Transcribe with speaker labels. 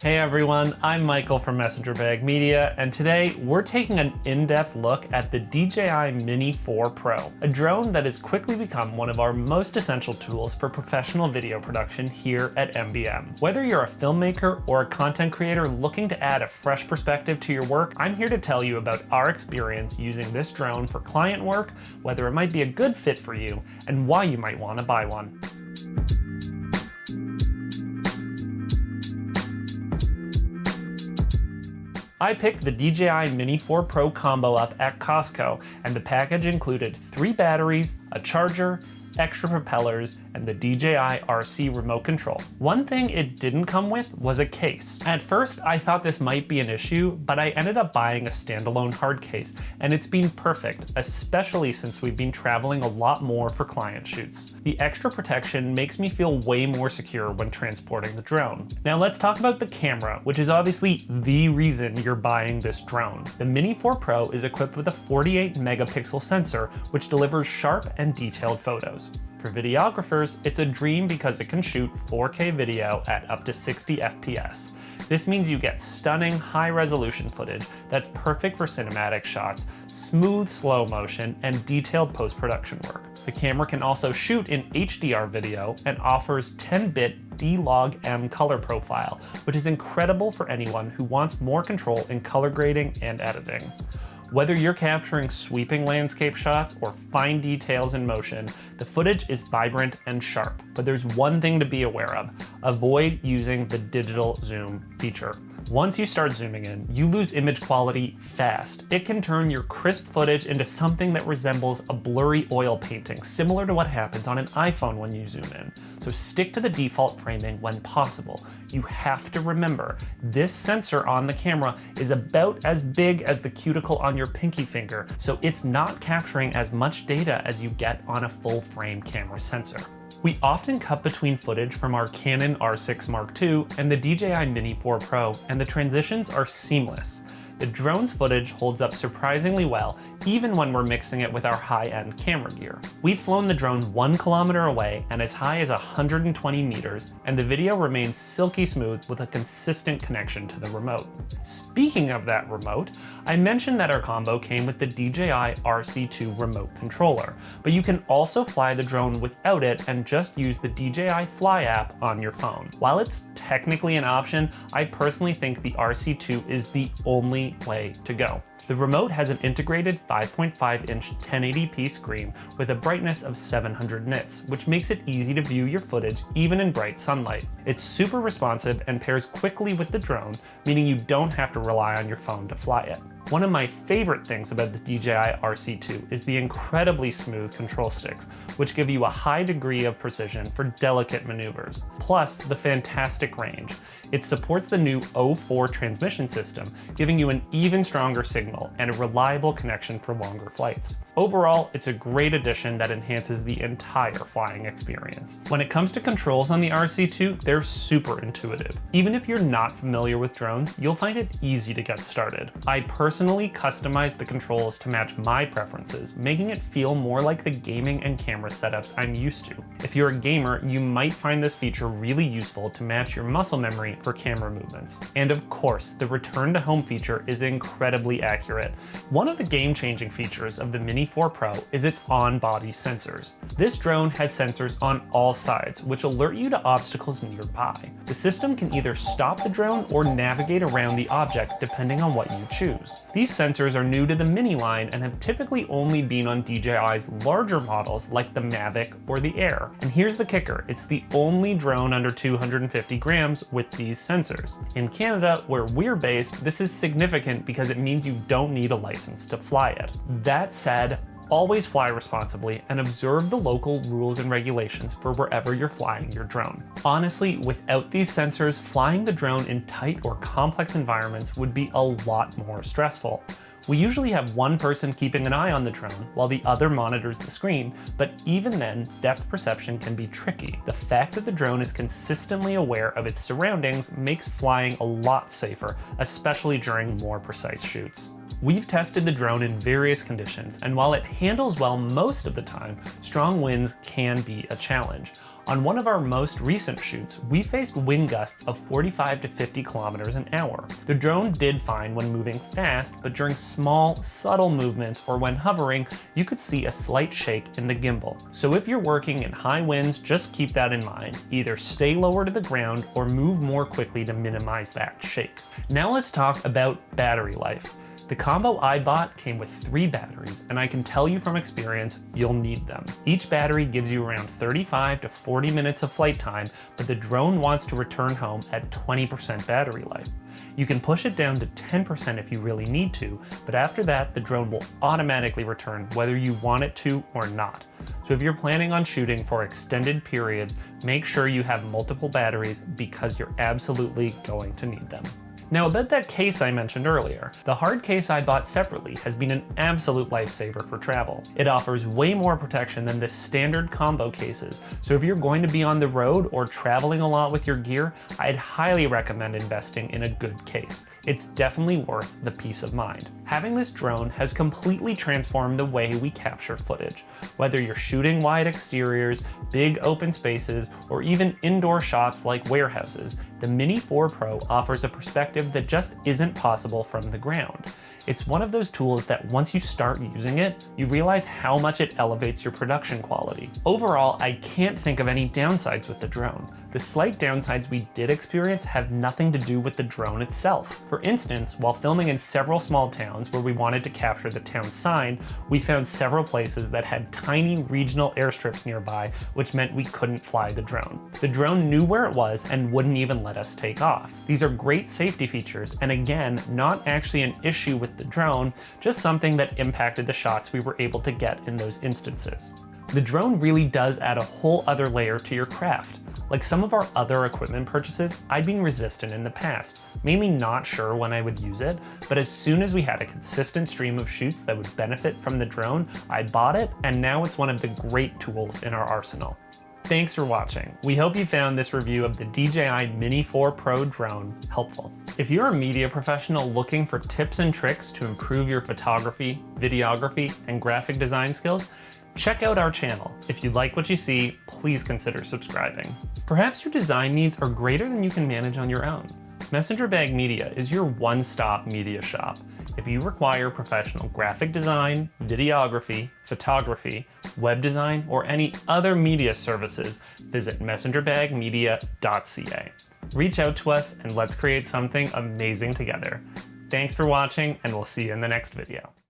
Speaker 1: Hey everyone, I'm Michael from Messenger Bag Media, and today we're taking an in-depth look at the DJI Mini 4 Pro, a drone that has quickly become one of our most essential tools for professional video production here at MBM. Whether you're a filmmaker or a content creator looking to add a fresh perspective to your work, I'm here to tell you about our experience using this drone for client work, whether it might be a good fit for you, and why you might want to buy one. I picked the DJI Mini 4 Pro combo up at Costco, and the package included 3 batteries, a charger, extra propellers, and the DJI RC remote control. One thing it didn't come with was a case. At first, I thought this might be an issue, but I ended up buying a standalone hard case, and it's been perfect, especially since we've been traveling a lot more for client shoots. The extra protection makes me feel way more secure when transporting the drone. Now let's talk about the camera, which is obviously the reason you're buying this drone. The Mini 4 Pro is equipped with a 48 megapixel sensor, which delivers sharp and detailed photos. For videographers, it's a dream because it can shoot 4K video at up to 60 FPS. This means you get stunning high-resolution footage that's perfect for cinematic shots, smooth slow motion, and detailed post-production work. The camera can also shoot in HDR video and offers 10-bit D-Log-M color profile, which is incredible for anyone who wants more control in color grading and editing. Whether you're capturing sweeping landscape shots or fine details in motion, the footage is vibrant and sharp. But there's one thing to be aware of: avoid using the digital zoom feature. Once you start zooming in, you lose image quality fast. It can turn your crisp footage into something that resembles a blurry oil painting, similar to what happens on an iPhone when you zoom in. So stick to the default framing when possible. You have to remember, this sensor on the camera is about as big as the cuticle on your pinky finger, so it's not capturing as much data as you get on a full-frame camera sensor. We often cut between footage from our Canon R6 Mark II and the DJI Mini 4 Pro, and the transitions are seamless. The drone's footage holds up surprisingly well, even when we're mixing it with our high-end camera gear. We've flown the drone 1 kilometer away and as high as 120 meters, and the video remains silky smooth with a consistent connection to the remote. Speaking of that remote, I mentioned that our combo came with the DJI RC2 remote controller, but you can also fly the drone without it and just use the DJI Fly app on your phone. While it's technically an option, I personally think the RC2 is the only way to go. The remote has an integrated 5.5-inch 1080p screen with a brightness of 700 nits, which makes it easy to view your footage even in bright sunlight. It's super responsive and pairs quickly with the drone, meaning you don't have to rely on your phone to fly it. One of my favorite things about the DJI RC2 is the incredibly smooth control sticks, which give you a high degree of precision for delicate maneuvers, plus the fantastic range. It supports the new O4 transmission system, giving you an even stronger signal and a reliable connection for longer flights. Overall, it's a great addition that enhances the entire flying experience. When it comes to controls on the RC2, they're super intuitive. Even if you're not familiar with drones, you'll find it easy to get started. I personally customized the controls to match my preferences, making it feel more like the gaming and camera setups I'm used to. If you're a gamer, you might find this feature really useful to match your muscle memory for camera movements. And of course, the return to home feature is incredibly accurate. One of the game-changing features of the Mini 4 Pro is its on-body sensors. This drone has sensors on all sides, which alert you to obstacles nearby. The system can either stop the drone or navigate around the object depending on what you choose. These sensors are new to the Mini line and have typically only been on DJI's larger models like the Mavic or the Air. And here's the kicker, it's the only drone under 250 grams with these sensors. In Canada, where we're based, this is significant because it means you don't need a license to fly it. That said, always fly responsibly and observe the local rules and regulations for wherever you're flying your drone. Honestly, without these sensors, flying the drone in tight or complex environments would be a lot more stressful. We usually have one person keeping an eye on the drone while the other monitors the screen, but even then, depth perception can be tricky. The fact that the drone is consistently aware of its surroundings makes flying a lot safer, especially during more precise shoots. We've tested the drone in various conditions, and while it handles well most of the time, strong winds can be a challenge. On one of our most recent shoots, we faced wind gusts of 45 to 50 kilometers an hour. The drone did fine when moving fast, but during small, subtle movements or when hovering, you could see a slight shake in the gimbal. So if you're working in high winds, just keep that in mind. Either stay lower to the ground or move more quickly to minimize that shake. Now let's talk about battery life. The combo I bought came with 3 batteries, and I can tell you from experience, you'll need them. Each battery gives you around 35 to 40 minutes of flight time, but the drone wants to return home at 20% battery life. You can push it down to 10% if you really need to, but after that, the drone will automatically return whether you want it to or not. So if you're planning on shooting for extended periods, make sure you have multiple batteries because you're absolutely going to need them. Now about that case I mentioned earlier, the hard case I bought separately has been an absolute lifesaver for travel. It offers way more protection than the standard combo cases, so if you're going to be on the road or traveling a lot with your gear, I'd highly recommend investing in a good case. It's definitely worth the peace of mind. Having this drone has completely transformed the way we capture footage. Whether you're shooting wide exteriors, big open spaces, or even indoor shots like warehouses, the Mini 4 Pro offers a perspective that just isn't possible from the ground. It's one of those tools that once you start using it, you realize how much it elevates your production quality. Overall, I can't think of any downsides with the drone. The slight downsides we did experience have nothing to do with the drone itself. For instance, while filming in several small towns where we wanted to capture the town sign, we found several places that had tiny regional airstrips nearby, which meant we couldn't fly the drone. The drone knew where it was and wouldn't even let us take off. These are great safety features, and again, not actually an issue with the drone, just something that impacted the shots we were able to get in those instances. The drone really does add a whole other layer to your craft. Like some of our other equipment purchases, I'd been resistant in the past, mainly not sure when I would use it, but as soon as we had a consistent stream of shoots that would benefit from the drone, I bought it, and now it's one of the great tools in our arsenal. Thanks for watching. We hope you found this review of the DJI Mini 4 Pro drone helpful. If you're a media professional looking for tips and tricks to improve your photography, videography, and graphic design skills, check out our channel. If you like what you see, please consider subscribing. Perhaps your design needs are greater than you can manage on your own. Messenger Bag Media is your one-stop media shop. If you require professional graphic design, videography, photography, web design, or any other media services, visit messengerbagmedia.ca. Reach out to us and let's create something amazing together. Thanks for watching, and we'll see you in the next video.